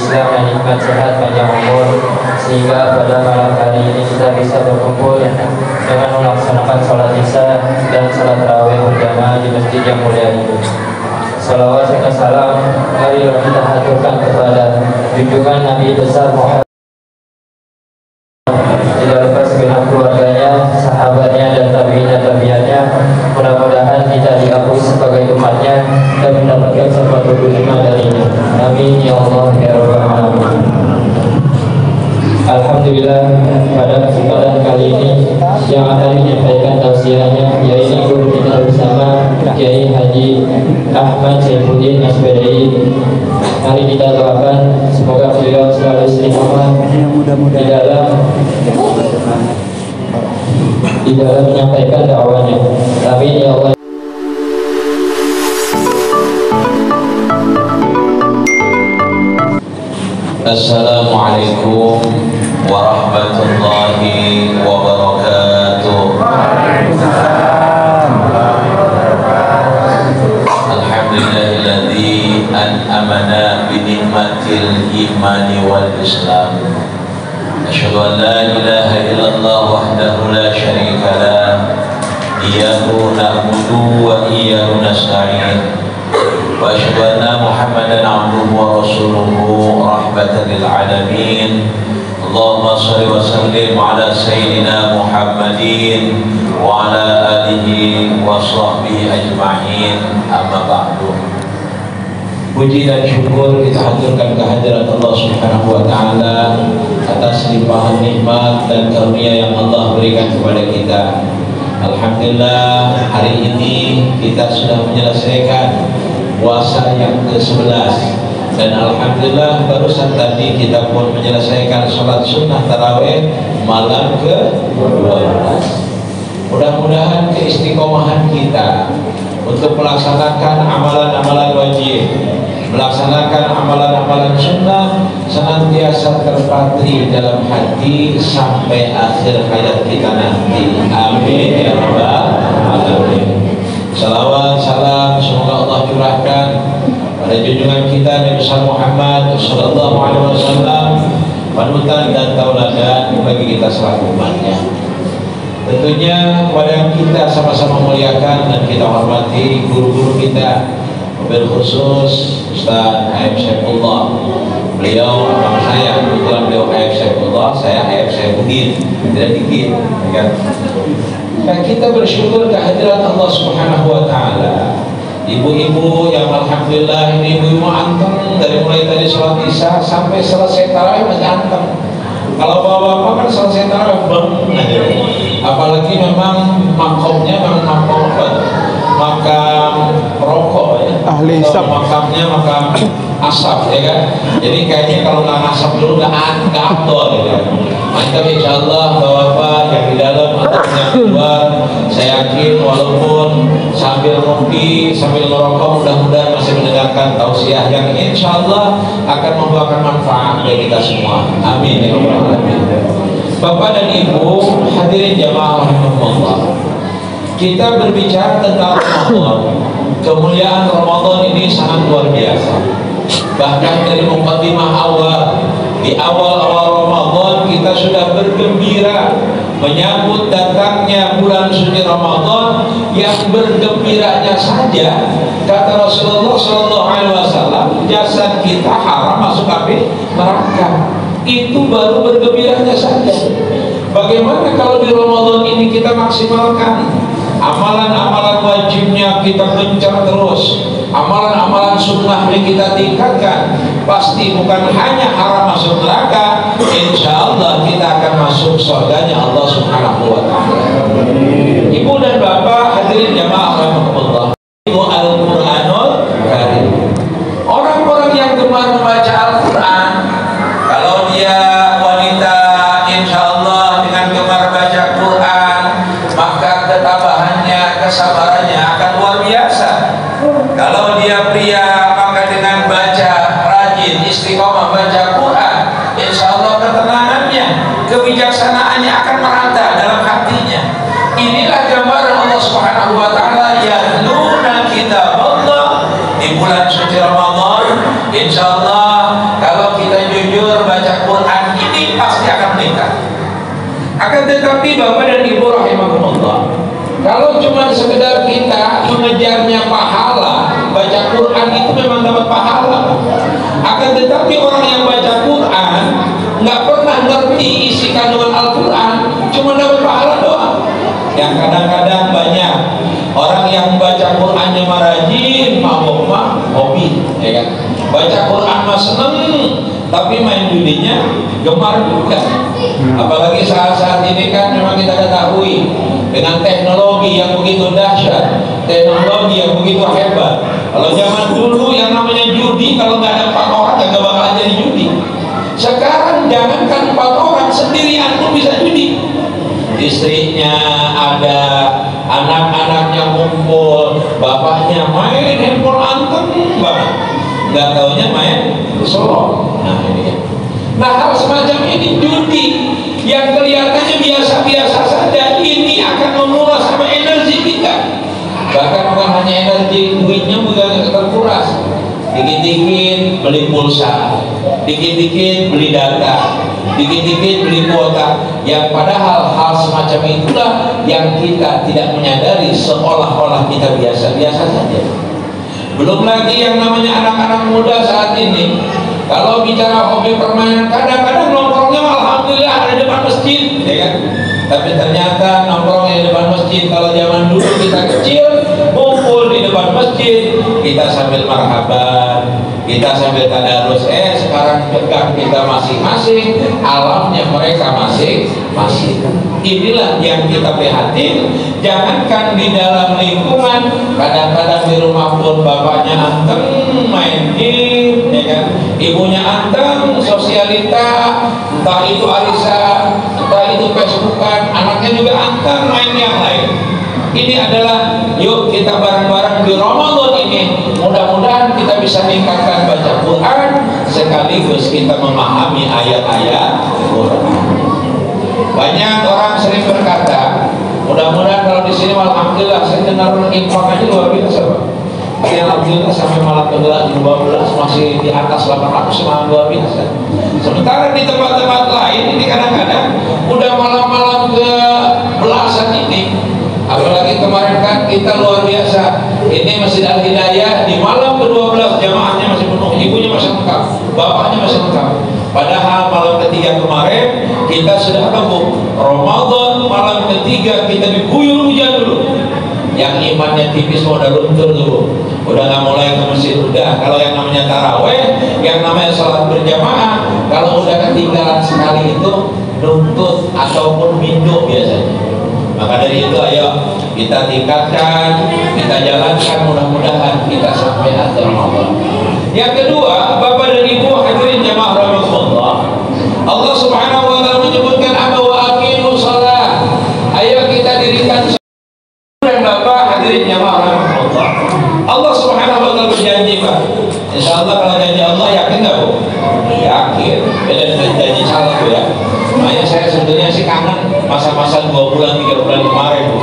Islam dan nikmat sehat panjang umur, sehingga pada malam hari ini kita bisa berkumpul dengan melaksanakan sholat isya dan sholat tarawih berjamaah di masjid yang mulia ini. Salawat serta salam marilah kita haturkan kepada junjungan Nabi besar Muhammad, tidak lupa segenap keluarganya, sahabatnya, dan tabi'in-tabi'innya. Mudah-mudahan kita diakui sebagai umatnya dan mendapatkan sesuatu nikmat darinya. Amin ya Allah ya Rabbal alamin. Alhamdulillah, pada kesempatan kali ini yang akan menyampaikan tausiahnya yaitu guru kita bersama Kiai Haji Ahmad Saifuddin Asbadai. Mari kita doakan semoga beliau selalu istiqomah di dalam menyampaikan dakwahnya. Amin ya Allah. Assalamualaikum warahmatullahi wabarakatuh. Alhamdulillahilladzi an'amana bi ni'matil imani wal islam. Asyhadu an la ilaha illallah wahdahu la syarika lah. Iyyahu na'budu wa iyyahu nasta'in. Wa asyhadu anna Muhammadan 'abduhu wa rasuluhu rahmatan lil alamin. Allahumma shalli wa sallim ala sayyidina Muhammadin wa ala alihi wa sahbihi ajma'in. Amma ba'du. Puji dan syukur kita haturkan kehadirat Allah Subhanahu wa taala atas limpahan nikmat dan karunia yang Allah berikan kepada kita. Alhamdulillah, hari ini kita sudah menyelesaikan puasa yang ke-11 dan alhamdulillah barusan tadi kita pun menyelesaikan sholat sunnah tarawih malam ke-12. Mudah-mudahan keistiqomahan kita untuk melaksanakan amalan-amalan wajib, melaksanakan amalan-amalan sunnah senantiasa terpatri dalam hati sampai akhir hayat kita nanti. Amin ya rabbal alamin. Salawat salam semoga Allah curahkan pada junjungan kita Nabi Muhammad sallallahu alaihi wasallam, panutan dan tauladan bagi kita selaku umatnya. Tentunya kepada yang kita sama-sama muliakan dan kita hormati guru-guru kita, mobil khusus Ustaz Aib Saifullah. Beliau abang saya, kebetulan beliau Aib Saifullah, saya Aib Saifuddin, tidak dikit kan. Dan kita bersyukur kehadiran Allah Subhanahu wa taala. Ibu-ibu yang alhamdulillah ini ibu-ibu anteng dari mulai tadi sholat isya sampai selesai tarawih masih anteng. Kalau bapak-bapak kan selesai tarawih aja. Apalagi memang makomnya memang makom apa? Makam rokok ya. Ahli isap. Makamnya makam asap ya kan. Jadi kayaknya kalau nggak asap dulu nggak afdol ya kan. Maka insyaallah bapak-bapak yang di dalam atau yang di luar, saya yakin walaupun sambil ngopi sambil merokok mudah-mudahan masih mendengarkan tausiah yang insyaallah akan membawakan manfaat bagi kita semua. Amin ya rabbal alamin. Bapak dan ibu hadirin jamaah rahimakumullah. Kita berbicara tentang Ramadan. Kemuliaan Ramadan ini sangat luar biasa. Bahkan dari mukadimah awal, di awal-awal Ramadan kita sudah bergembira menyambut datangnya bulan suci Ramadan. Yang bergembiranya saja, kata Rasulullah SAW, jasad kita haram masuk api neraka. Itu baru bergembiranya saja. Bagaimana kalau di Ramadan ini kita maksimalkan amalan-amalan wajibnya, kita gencar terus, amalan-amalan sunnahnya kita tingkatkan, pasti bukan hanya haram masuk neraka, insya Allah kita akan masuk surganya Allah Subhanahu wa ta'ala. Ibu dan bapak hadirin jamaah rahimakumullah, Ibu Al-Quranul Karim. Orang-orang yang gemar membaca Al-Quran, kalau dia wanita insya Allah dengan gemar baca Quran, maka ketabahannya, kesabarannya akan luar biasa. Kalau dia pria, maka dengan baca rajin istiqomah baca Quran, insya Allah ketenangannya, kebijaksanaannya akan merata dalam hatinya. Inilah gambaran Allah Subhanahu wa ta'ala, yatluna kitab Allah di bulan suci Ramadan. Insya Allah kalau kita Quran ini pasti akan meningkat. Akan tetapi Bapak dan Ibu rahimakumullah, kalau cuma sekedar kita mengejarnya pahala, baca Quran itu memang dapat pahala. Akan tetapi orang yang baca Quran nggak pernah ngerti isi kandungan Al-Quran, cuma dapat pahala doang. Yang kadang-kadang banyak orang yang baca Qurannya marajin, mabok mah hobi, ya kan? Baca Quran mah seneng, tapi main judinya gemar juga. Apalagi saat-saat ini kan memang kita ketahui dengan teknologi yang begitu dahsyat, teknologi yang begitu hebat. Kalau zaman dulu yang namanya judi, kalau nggak ada 4 orang nggak bakal jadi judi. Sekarang jangankan 4 orang, sendirian pun bisa judi. Istrinya ada, anak-anaknya kumpul, bapaknya main handphone anteng banget, nggak taunya main slot. Nah ini. Nah hal semacam ini judi yang kelihatannya biasa-biasa saja, ini akan menguras sama energi kita. Bahkan bukan hanya energi, duitnya juga terkuras. Dikit-dikit beli pulsa, dikit-dikit beli data, dikit-dikit beli kuota, yang padahal hal semacam itulah yang kita tidak menyadari, seolah-olah kita biasa-biasa saja. Belum lagi yang namanya anak-anak muda saat ini, kalau bicara hobi permainan, kadang-kadang nongkrongnya alhamdulillah ada di depan masjid, ya kan? Tapi ternyata nongkrongnya di depan masjid, kalau zaman dulu kita kecil kumpul di depan masjid, kita sambil marhaban, kita sambil tadarus. Sekarang pegang kita masing-masing, alamnya mereka masing-masing. Inilah yang kita prihatin. Jangankan di dalam lingkungan, kadang-kadang di rumah pun bapaknya anteng main game, ya kan? Ibunya anteng sosialita, entah itu arisan, entah itu Facebookan, anaknya juga anteng main yang lain. Ini adalah, yuk kita bareng-bareng di Ramadan ini, mudah-mudahan kita bisa meningkatkan baca Quran sekaligus kita memahami ayat-ayat Quran. Banyak orang sering berkata, mudah-mudahan kalau di sini alhamdulillah saya dengar infak aja luar biasa, Pak. Alhamdulillah sampai malam ke-12 masih di atas 800, malam luar biasa. Sementara di tempat-tempat lain ini kadang-kadang udah malam-malam ke belasan ini. Apalagi kemarin kan kita luar biasa. Ini Masjid Al-Hidayah di malam ke-12 jamaahnya masih penuh, ibunya masih lengkap, bapaknya masih lengkap. Padahal malam ketiga kemarin kita sudah kebuk Ramadan, malam ketiga kita diguyur hujan dulu. Yang imannya tipis udah luntur dulu, udah nggak mulai ke masjid. Udah, kalau yang namanya taraweh, yang namanya sholat berjamaah, kalau udah ketinggalan sekali itu nuntut ataupun mindu biasanya. Maka dari itu ayo kita tingkatkan, kita jalankan, mudah-mudahan kita sampai akhir Ramadan. Yang kedua, Bapak dan Ibu hadirin jamaah rahimakumullah, Allah Subhanahu wa taala menyebutkan apa wa aqimus shalah. Ayo kita dirikan dan Bapak hadirin jamaah rahimakumullah. Allah Subhanahu wa taala berjanji, Pak. Insyaallah kalau janji Allah yakin enggak, Bu? Yakin. Beda dengan janji salah, Bu ya. Makanya saya sebetulnya sih kangen masa-masa 2 bulan 3 bulan kemarin, Bu.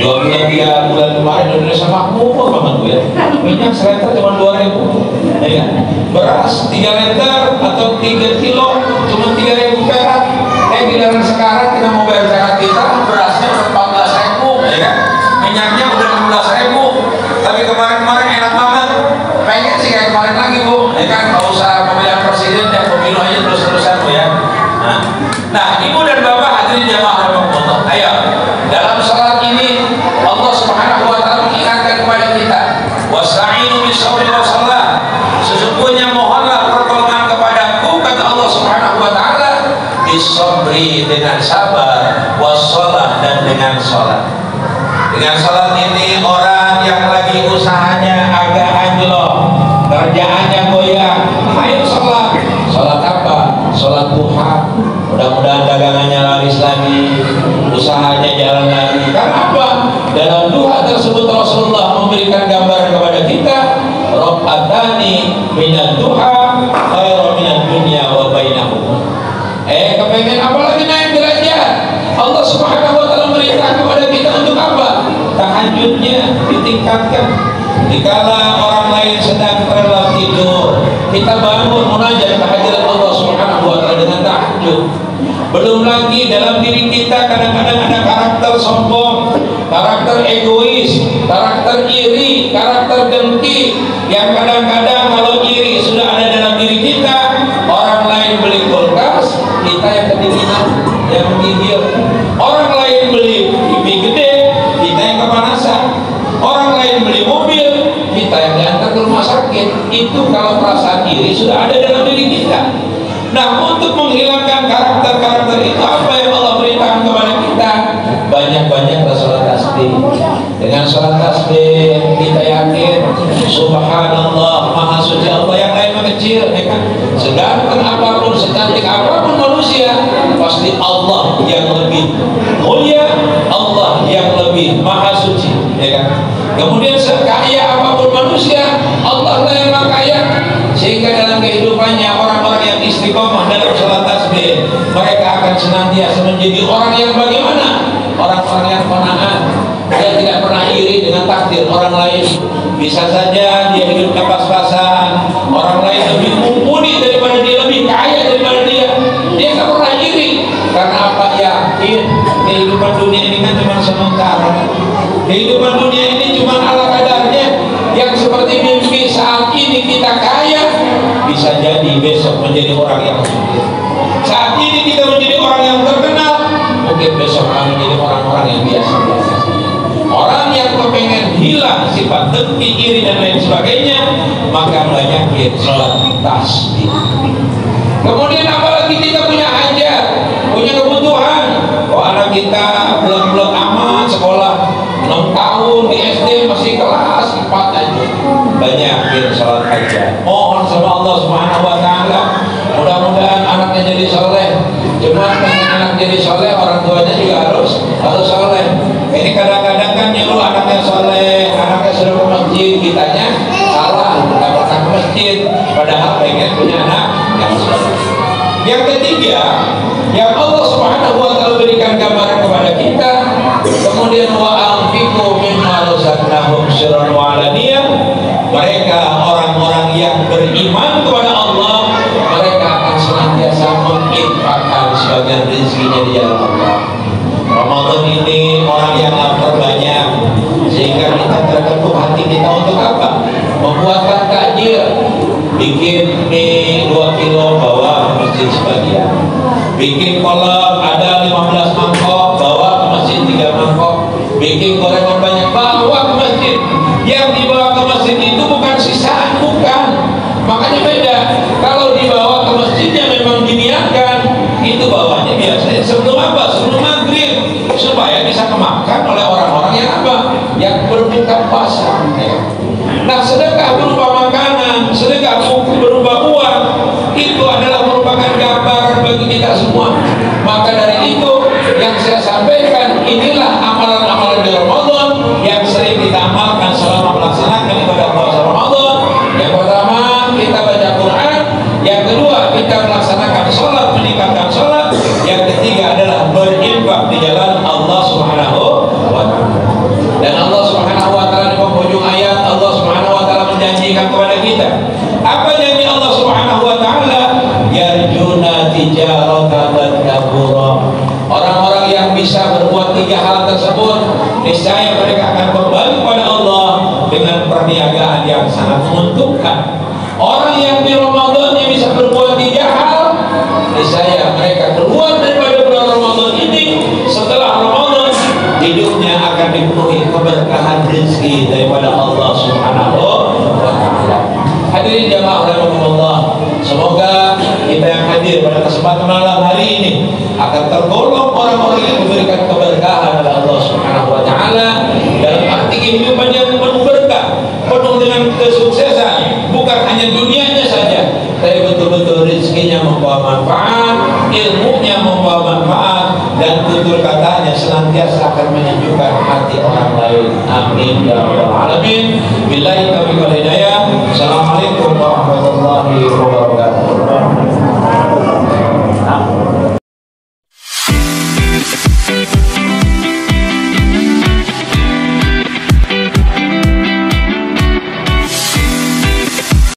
2 bulan 3 bulan kemarin Indonesia makmur banget, Bu ya. Minyak seliter cuma 2.000, ya. Beras 3 liter atau 3 kilo cuma 3.000 perak. Giliran sekarang kita mau bayar zakat kita, berasnya udah 14.000, ya kan? Minyaknya udah 16.000. Tapi kemarin-kemarin enak banget. Pengen sih kayak kemarin lagi, Bu, ya kan? Nggak usah pemilihan presiden dan pemilu aja terus-terusan, Bu ya. Nah, Ibu dan Bapak hadirin jamaah rahimakumullah. Ayo, dalam salat ini Allah Subhanahu wa taala mengingatkan kepada kita, wasta'inu bis-sabri was-shalah. Sesungguhnya mohonlah pertolongan kepadaku, kata Allah Subhanahu wa taala, bis-sabri dengan sabar, was-shalah dan dengan salat. Dengan salat ini orang yang lagi usahanya agak anjlok, kerjaannya goyah, ayo salat. Salat apa? Salat duha. Mudah-mudahan dagangannya laris lagi, usahanya jalan lagi. Karena apa? Dalam duha tersebut Rasulullah memberikan gambaran kepada kita, Rabbani minad duha khairan minad dunya wa bainahum. Kepengen apa lagi naik derajat? Allah Subhanahu wa taala merintah kepada kita untuk apa? Tahajudnya ditingkatkan. Dikala orang lain sedang terlelap tidur, kita bangun munajat kehadirat Allah Subhanahu wa taala dengan tahajud. Belum lagi dalam diri kita kadang-kadang ada karakter sombong, karakter egois, karakter iri, karakter dengki, yang kadang-kadang kalau iri sudah ada dalam diri kita, orang lain beli kulkas, kita yang kedinginan, yang menggigil. Orang lain beli TV gede, kita yang kepanasan. Orang lain beli mobil, kita yang diantar ke rumah sakit. Itu kalau perasaan iri sudah ada dalam diri kita. Nah, untuk menghilangkan karakter-karakter itu, apa yang Allah berikan kepada kita? Banyak-banyak sholat tasbih. Dengan sholat tasbih kita yakin Subhanallah, Maha Suci Allah, yang lain mengecil, ya kan? Seganteng apapun, secantik apapun manusia, pasti Allah yang lebih mulia, Allah yang lebih Maha Suci, ya kan? Kemudian sekaya apapun manusia, Allah lah yang maha kaya. Sehingga dalam kehidupannya orang-orang yang istiqomah dalam sholat tasbih, mereka akan senantiasa menjadi orang yang bagaimana? Orang-orang yang qanaat. Dia tidak pernah iri dengan takdir orang lain. Bisa saja dia hidupnya pas-pasan, orang lain lebih mumpuni daripada dia, lebih kaya daripada dia. Dia tak pernah iri. Karena apa? Yakin kehidupan dunia ini kan cuma sementara. Kehidupan dunia ini cuma ala kadarnya. Yang seperti mimpi saat ini kita kaya, bisa jadi besok menjadi orang yang miskin. Saat ini kita menjadi orang yang terkenal, mungkin besok akan menjadi orang-orang yang biasa-biasa. Orang yang kepengen hilang sifat dengki, iri dan lain sebagainya, maka banyakin sholat tasbih. Kemudian apalagi kita punya hajat, punya kebutuhan. Oh, anak kita belum aman sekolah 6 tahun di SD masih kelas 4 aja. Banyakin sholat hajat. Mohon sama Allah Subhanahu wa taala, mudah-mudahan anaknya jadi soleh. Cuma pengen anak jadi soleh, orang tuanya juga harus soleh. Ini kadang-kadang kan nyuruh anaknya soleh, anaknya sudah ke masjid, kitanya salah, tidak pernah ke masjid, padahal pengen punya anak yang soleh. Yang ketiga, yang Allah Subhanahu wa taala berikan gambaran kepada kita, kemudian wa anfiqu mimma razaqnahum sirran wa alaniyah. Mereka orang-orang yang beriman kepada Allah, mereka akan senantiasa menginfakkan sebagian rezekinya di jalan Allah. Ramadan ini orang yang lapar banyak, sehingga kita terketuk hati kita untuk apa? Membuatkan takjil, bikin mie 2 kilo bawa ke masjid sebagian, bikin kolak ada 15 mangkok bawa ke masjid 3 mangkok, bikin gorengan banyak bawa ke masjid. Yang dibawa ke masjid itu bukan sisaan, bukan. Makanya beda. Kalau dibawa ke masjidnya memang diniatkan, itu bawanya biasanya sebelum apa? Sebelum maghrib, supaya bisa kemakan oleh orang-orang yang apa? Yang berbuka puasa. Nah, sedekah berupa makanan, sedekah berupa uang, itu adalah merupakan gambaran bagi kita semua. Maka dari itu yang saya sampaikan, inilah amalan-amalan di Ramadan yang sering kita amalkan selama melaksanakan ibadah puasa Ramadan. Yang pertama, kita baca Quran. Yang kedua, kita melaksanakan sholat, meningkatkan sholat. Yang ketiga adalah berinfak di jalan Allah Subhanahu wa taala. Dan Allah Subhanahu wa taala di penghujung ayat, Allah Subhanahu wa taala menjanjikan kepada kita. Apa janji Allah Subhanahu wa taala? Yarjuna tijaratan kabura. Orang-orang yang bisa berbuat 3 hal tersebut, niscaya mereka akan kembali kepada Allah dengan perniagaan yang sangat menguntungkan. Orang yang di Ramadan yang bisa berbuat 3 hal, niscaya mereka keluar daripada bulan Ramadan ini, setelah Ramadan hidupnya akan dipenuhi keberkahan rezeki daripada Allah Subhanahu wa taala. Hadirin jamaah rahimakumullah, semoga kita yang hadir pada kesempatan malam hari ini akan tergolong orang-orang yang diberikan keberkahan oleh Allah Subhanahu wa taala dalam arti kehidupan yang penuh berkah, penuh dengan kesuksesan, bukan hanya dunianya saja, tapi betul-betul rezekinya membawa manfaat, ilmunya membawa manfaat, dan tutur katanya senantiasa akan menyejukkan hati orang lain. Amin ya rabbal alamin. Billahi taufiq wal hidayah. Assalamualaikum warahmatullahi wabarakatuh.